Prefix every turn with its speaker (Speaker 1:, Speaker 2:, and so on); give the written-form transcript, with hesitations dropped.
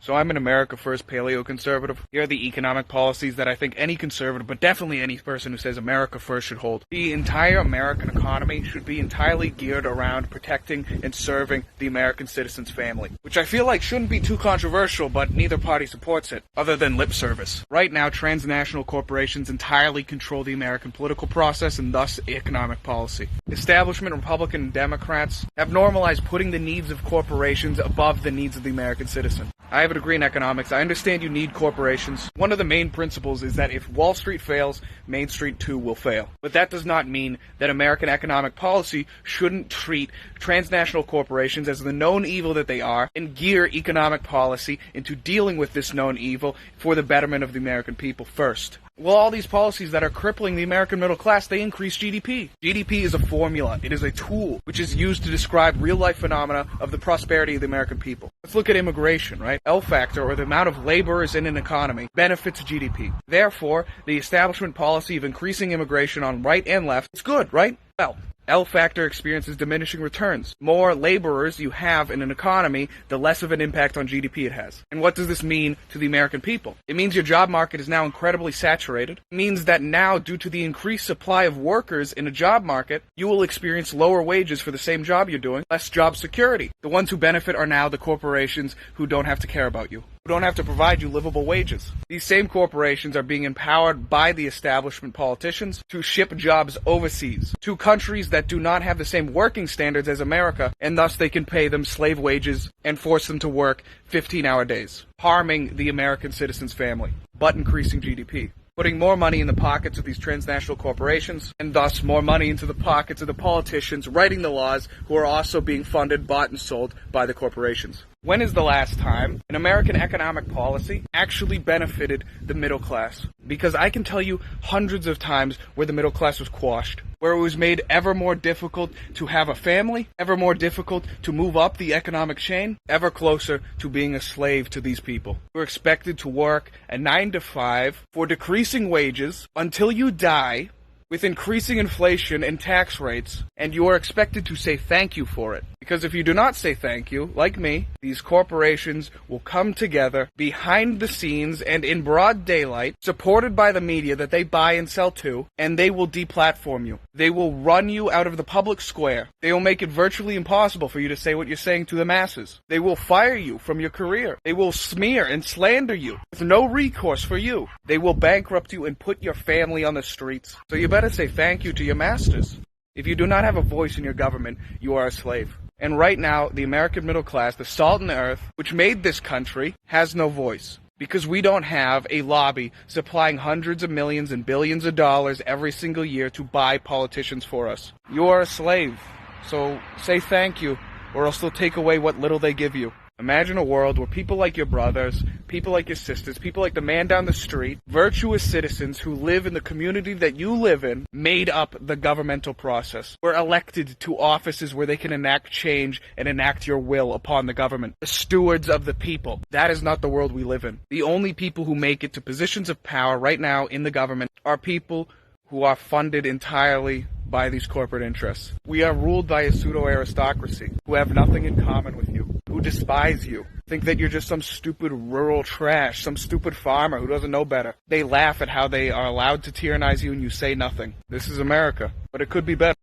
Speaker 1: So I'm an America First paleo-conservative. Here are the economic policies that I think any conservative, but definitely any person who says America First should hold. The entire American economy should be entirely geared around protecting and serving the American citizen's family, which I feel like shouldn't be too controversial, but neither party supports it, other than lip service. Right now, transnational corporations entirely control the American political process and thus economic policy. Establishment Republican and Democrats have normalized putting the needs of corporations above the needs of the American citizen. I have a degree in economics. I understand you need corporations. One of the main principles is that if Wall Street fails, Main Street too will fail. But that does not mean that American economic policy shouldn't treat transnational corporations as the known evil that they are and gear economic policy into dealing with this known evil for the betterment of the American people first. Well, all these policies that are crippling the American middle class, they increase GDP. GDP is a formula. It is a tool which is used to describe real-life phenomena of the prosperity of the American people. Let's look at immigration, right? L factor, or the amount of laborers in an economy, benefits GDP. Therefore, the establishment policy of increasing immigration on right and left is good, right? Well, L factor experiences diminishing returns. More laborers you have in an economy, the less of an impact on GDP it has. And what does this mean to the American people? It means your job market is now incredibly saturated. It means that now, due to the increased supply of workers in a job market, you will experience lower wages for the same job you're doing, less job security. The ones who benefit are now the corporations who don't have to care about you, who don't have to provide you livable wages. These same corporations are being empowered by the establishment politicians to ship jobs overseas to countries that do not have the same working standards as America, and thus they can pay them slave wages and force them to work 15-hour days, harming the American citizen's family, but increasing GDP. Putting more money in the pockets of these transnational corporations, and thus more money into the pockets of the politicians writing the laws who are also being funded, bought, and sold by the corporations. When is the last time an American economic policy actually benefited the middle class? Because I can tell you hundreds of times where the middle class was quashed, where it was made ever more difficult to have a family, ever more difficult to move up the economic chain, ever closer to being a slave to these people. You're expected to work a 9 to 5 for decreasing wages until you die, with increasing inflation and tax rates, and you are expected to say thank you for it. Because if you do not say thank you, like me, these corporations will come together behind the scenes and in broad daylight, supported by the media that they buy and sell to, and they will deplatform you. They will run you out of the public square. They will make it virtually impossible for you to say what you're saying to the masses. They will fire you from your career. They will smear and slander you with no recourse for you. They will bankrupt you and put your family on the streets. So you better say thank you to your masters. If you do not have a voice in your government, you are a slave. And right now, the American middle class, the salt in the earth, which made this country, has no voice. Because we don't have a lobby supplying hundreds of millions and billions of dollars every single year to buy politicians for us. You are a slave. So say thank you, or else they'll take away what little they give you. Imagine a world where people like your brothers, people like your sisters, people like the man down the street, virtuous citizens who live in the community that you live in, made up the governmental process. Were elected to offices where they can enact change and enact your will upon the government. The stewards of the people. That is not the world we live in. The only people who make it to positions of power right now in the government are people who are funded entirely by these corporate interests. We are ruled by a pseudo-aristocracy who have nothing in common with you, who despise you, think that you're just some stupid rural trash, some stupid farmer who doesn't know better. They laugh at how they are allowed to tyrannize you and you say nothing. This is America, but it could be better.